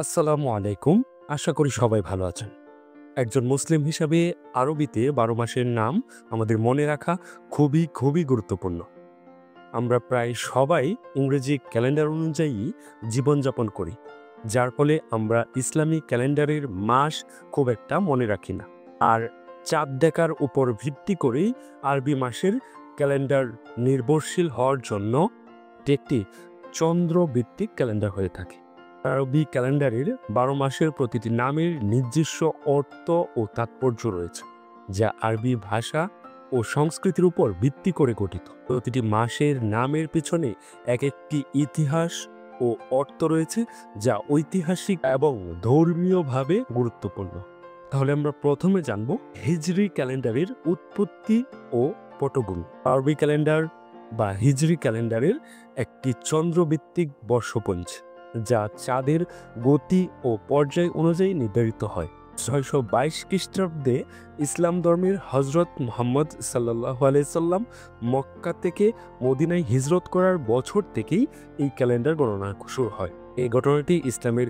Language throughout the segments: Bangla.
আসসালামু আলাইকুম। আশা করি সবাই ভালো আছেন। একজন মুসলিম হিসাবে আরবিতে ১২ মাসের নাম আমাদের মনে রাখা খুবই গুরুত্বপূর্ণ। আমরা প্রায় সবাই ইংরেজি ক্যালেন্ডার অনুযায়ী জীবনযাপন করি। যার ফলে আমরা ইসলামী ক্যালেন্ডারের মাস খুব একটা মনে রাখি না। আর চাঁদ দেখার উপর ভিত্তি করেই আরবি মাসের ক্যালেন্ডার নির্ভরশীল হওয়ার জন্য এটি একটি চন্দ্রভিত্তিক ক্যালেন্ডার হয়ে থাকে। আরবি ক্যালেন্ডারের ১২ মাসের প্রতিটি নামের নিজস্ব অর্থ ও তাৎপর্য রয়েছে, যা আরবি ভাষা ও সংস্কৃতির উপর ভিত্তি করে গঠিত। প্রতিটি মাসের নামের পেছনে এক একটি ইতিহাস ও অর্থ রয়েছে, যা ঐতিহাসিক এবং ধর্মীয়ভাবে গুরুত্বপূর্ণ। তাহলে আমরা প্রথমে জানব হিজরি ক্যালেন্ডারের উৎপত্তি ও পটভূমি। আরবি ক্যালেন্ডার বা হিজরি ক্যালেন্ডারের একটি চন্দ্রভিত্তিক বর্ষপঞ্জি, যা চাঁদের গতি ও পর্যায় অনুযায়ী নির্ধারিত হয়। ৬২২ খ্রিস্টাব্দে ইসলাম ধর্মের হজরত মুহাম্মদ সাল্লাল্লাহু আলাইহি সাল্লাম মক্কা থেকে মদিনায় হিজরত করার বছর থেকেই এই ক্যালেন্ডার গণনা শুরু হয়। এই ঘটনাটি ইসলামের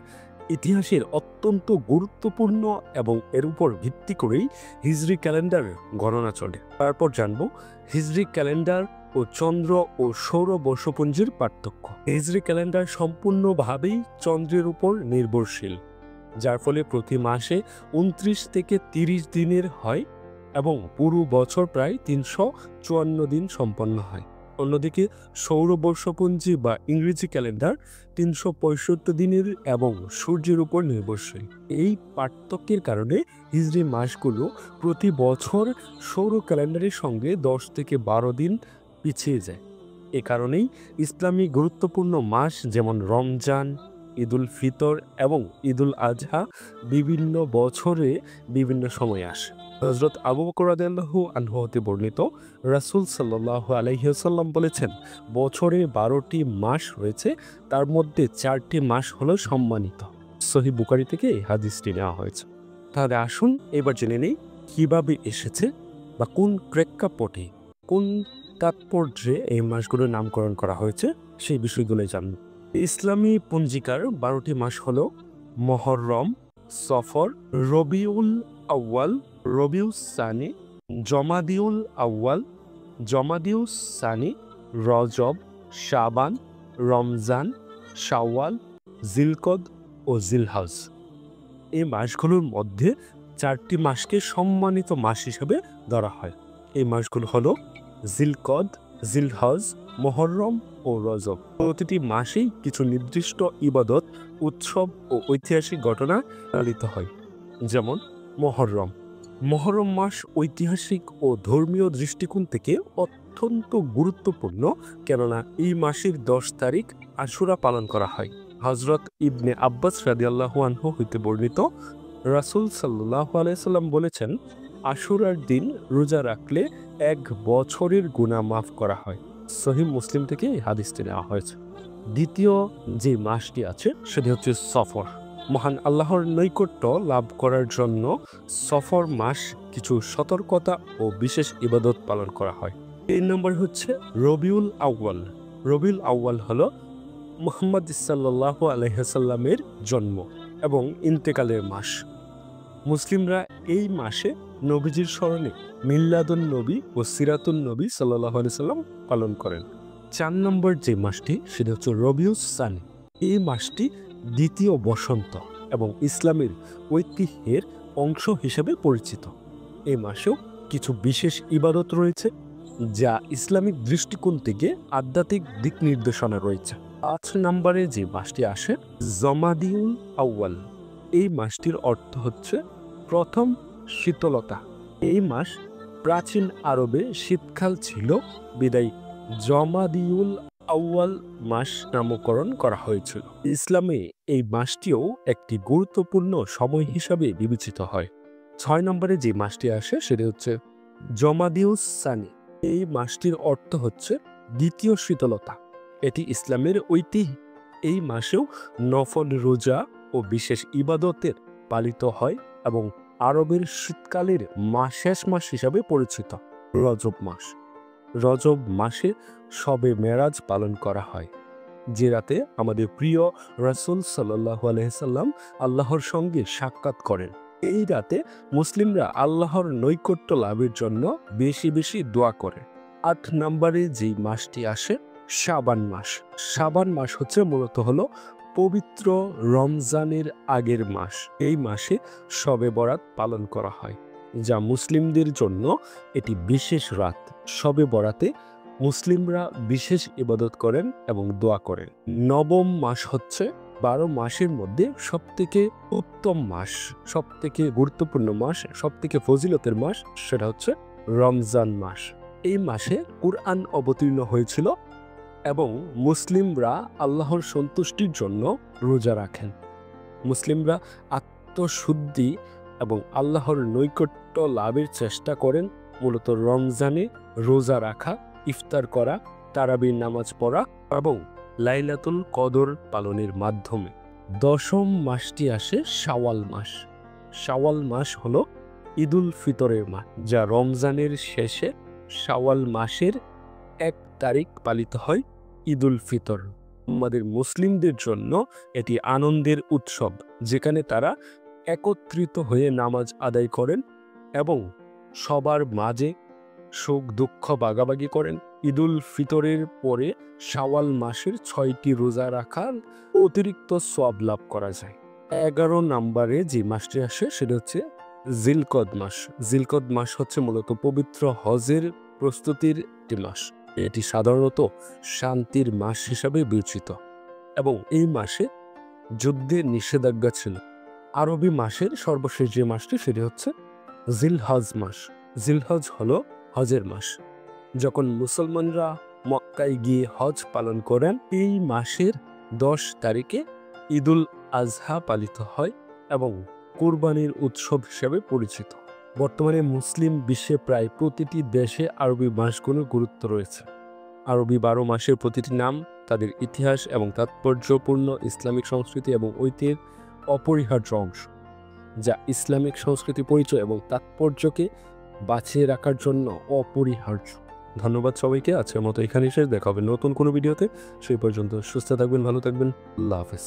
ইতিহাসের অত্যন্ত গুরুত্বপূর্ণ এবং এর উপর ভিত্তি করেই হিজরি ক্যালেন্ডার গণনা চলে। তারপর জানব হিজরি ক্যালেন্ডার ও চন্দ্র ও সৌর বর্ষপঞ্জির পার্থক্য। হিজরি ক্যালেন্ডার সম্পূর্ণভাবেই চন্দ্রের উপর নির্ভরশীল, যার ফলে প্রতি মাসে ২৯ থেকে ৩০ দিনের হয় এবং পুরো বছর প্রায় ৩৫৪ দিন সম্পন্ন হয়। অন্যদিকে সৌর বর্ষপঞ্জি বা ইংরেজি ক্যালেন্ডার ৩৬৫ দিনের এবং সূর্যের উপর নির্ভরশীল। এই পার্থক্যের কারণে হিজরি মাসগুলো প্রতি বছর সৌর ক্যালেন্ডারের সঙ্গে ১০ থেকে ১২ দিন পিছিয়ে যায়। এ কারণেই ইসলামী গুরুত্বপূর্ণ মাস যেমন রমজান, ঈদুল ফিতর এবং ঈদুল আজহা বিভিন্ন বছরে বিভিন্ন সময়ে আসে। হযরত আবু বকর রাদিয়াল্লাহু আনহু হতে বর্ণিত, রাসূল সাল্লাল্লাহু আলাইহি ওয়াসাল্লাম বলেছেন, বছরে ১২টি মাস রয়েছে, তার মধ্যে ৪টি মাস হলো সম্মানিত। সহিহ বুখারী থেকে এই হাদিসটি নেওয়া হয়েছে। তাহলে আসুন এবার জেনে নেই কিভাবে এসেছে বা কোন প্রেক্ষাপটে, কোন তাৎপর্যে এই মাসগুলোর নামকরণ করা হয়েছে সেই বিষয়গুলোই জানব। ইসলামী পঞ্জিকার ১২টি মাস হল মুহররম, সফর, রবিউল আউয়াল, রবিউস সানি, জমাদিউল আউয়াল, জমাদিউস সানি, রজব, শাবান, রমজান, শাওয়াল, জিলকদ ও জিলহজ। এই মাসগুলোর মধ্যে ৪টি মাসকে সম্মানিত মাস হিসেবে ধরা হয়। এই মাসগুলো হলো জিলকদ, জিলহজ, মুহররম ও রজব। প্রতিটি মাসেই কিছু নির্দিষ্ট ইবাদত, উৎসব ও ঐতিহাসিক ঘটনা পালিত হয়। যেমন মুহররম। মুহররম মাস ঐতিহাসিক ও ধর্মীয় দৃষ্টিকোণ থেকে অত্যন্ত গুরুত্বপূর্ণ, কেননা এই মাসের ১০ তারিখ আশুরা পালন করা হয়। হযরত ইবনে আব্বাস রাদিয়াল্লাহু আনহু হইতে বর্ণিত, রাসূল সাল্লাল্লাহু আলাইহি সাল্লাম বলেছেন, আশুরার দিন রোজা রাখলে ১ বছরের গুনাহ মাফ করা হয়। সহিহ মুসলিম থেকে এই হাদিসটি নেওয়া হয়েছে। দ্বিতীয় যে মাসটি আছে সেটি হচ্ছে সফর। মহান আল্লাহর নৈকট্য লাভ করার জন্য সফর মাস কিছু সতর্কতা ও বিশেষ ইবাদত পালন করা হয়। ৩ নম্বর হচ্ছে রবিউল আউয়াল। রবিউল আউয়াল হলো মুহাম্মদ সাল্লাল্লাহু আলাইহি সাল্লামের জন্ম এবং ইন্তেকালের মাস। মুসলিমরা এই মাসে নবীজির স্মরণে মিলাদুন নবী ও সিরাতুন নবী সাল্লাল্লাহু আলাইহি সাল্লাম পালন করেন। ৪ নম্বর যে মাসটি সেটা হচ্ছে রবিউস সানি। এই মাসটি দ্বিতীয় বসন্ত এবং ইসলামের ঐতিহ্যের অংশ হিসেবে পরিচিত। এই মাসেও কিছু বিশেষ ইবাদত রয়েছে, যা ইসলামিক দৃষ্টিকোণ থেকে আধ্যাত্মিক দিক নির্দেশনা রয়েছে। ৫ নম্বরে যে মাসটি আসে জমাদিউল আউয়াল। এই মাসটির অর্থ হচ্ছে প্রথম শীতলতা। এই মাস প্রাচীন আরবে শীতকাল ছিল, বিদায় জমাদিউল আউয়াল মাস নামকরণ করা হয়েছিল। ইসলামে এই মাসটিও একটি গুরুত্বপূর্ণ সময় হিসাবে বিবেচিত হয়। ৬ নম্বরে যে মাসটি আসে সেটি হচ্ছে জমাদিউস সানি। এই মাসটির অর্থ হচ্ছে দ্বিতীয় শীতলতা। এটি ইসলামের ঐতিহ্য। এই মাসেও নফল রোজা ও বিশেষ ইবাদতের পালিত হয় এবং আরবের শীতকালের শেষ মাস হিসাবে পরিচিত। রজব মাস। রজব মাসে শবে মেরাজ পালন করা হয়। যে রাতে আমাদের প্রিয় রাসূল সাল্লাল্লাহু আলাইহি সাল্লাম আল্লাহর সঙ্গে সাক্ষাৎ করেন। এই রাতে মুসলিমরা আল্লাহর নৈকট্য লাভের জন্য বেশি বেশি দোয়া করে। ৮ নম্বরে যেই মাসটি আসে শাবান মাস। শাবান মাস হচ্ছে মূলত হলো পবিত্র রমজানের আগের মাস। এই মাসে শবে বরাত পালন করা হয়, যা মুসলিমদের জন্য এটি বিশেষ রাত। শবে বরাতে মুসলিমরা বিশেষ ইবাদত করেন এবং দোয়া করেন। নবম মাস হচ্ছে ১২ মাসের মধ্যে সবথেকে উত্তম মাস, সবথেকে গুরুত্বপূর্ণ মাস, সবথেকে ফজিলতের মাস, সেটা হচ্ছে রমজান মাস। এই মাসে কুরআন অবতীর্ণ হয়েছিল এবং মুসলিমরা আল্লাহর সন্তুষ্টির জন্য রোজা রাখেন। মুসলিমরা আত্মশুদ্ধি এবং আল্লাহর নৈকট্য লাভের চেষ্টা করেন মূলত রমজানে রোজা রাখা, ইফতার করা, তারাবির নামাজ পড়া এবং লাইলাতুল কদর পালনের মাধ্যমে। ১০ম মাসটি আসে শাওয়াল মাস। শাওয়াল মাস হলো ঈদুল ফিতরের মাস, যা রমজানের শেষে শাওয়াল মাসের ১ তারিখ পালিত হয় ঈদুল ফিতর। আমাদের মুসলিমদের জন্য এটি আনন্দের উৎসব, যেখানে তারা একত্রিত হয়ে নামাজ আদায় করেন এবং সবার মাঝে সুখ দুঃখ ভাগাভাগি করেন। ঈদুল ফিতরের পরে শাওয়াল মাসের ৬টি রোজা রাখার অতিরিক্ত সওয়াব লাভ করা যায়। ১১ নম্বরে যে মাসটি আসে সেটা হচ্ছে জিলকদ মাস। জিলকদ মাস হচ্ছে মূলত পবিত্র হজের প্রস্তুতির একটি মাস। এটি সাধারণত শান্তির মাস হিসাবে বিবেচিত এবং এই মাসে যুদ্ধের নিষেধাজ্ঞা ছিল। আরবি মাসের সর্বশেষ যে মাসটি সেটি হচ্ছে জিলহজ মাস। জিলহজ হলো হজের মাস। যখন মুসলমানরা মক্কায় গিয়ে হজ পালন করেন, এই মাসের ১০ তারিখে ঈদুল আজহা পালিত হয় এবং কুরবানির উৎসব হিসেবে পরিচিত। বর্তমানে মুসলিম বিশ্বে প্রায় প্রতিটি দেশে আরবি মাসগুলোর গুরুত্ব রয়েছে। আরবি ১২ মাসের প্রতিটি নাম তাদের ইতিহাস এবং তাৎপর্যপূর্ণ ইসলামিক সংস্কৃতি এবং ঐতিহ্যের অপরিহার্য অংশ, যা ইসলামিক সংস্কৃতি পরিচয় এবং তাৎপর্যকে বাঁচিয়ে রাখার জন্য অপরিহার্য। ধন্যবাদ সবাইকে। আজকের মতো এখানেই শেষ। দেখা হবে নতুন কোনো ভিডিওতে। সেই পর্যন্ত সুস্থ থাকবেন, ভালো থাকবেন। আল্লাহ হাফেজ।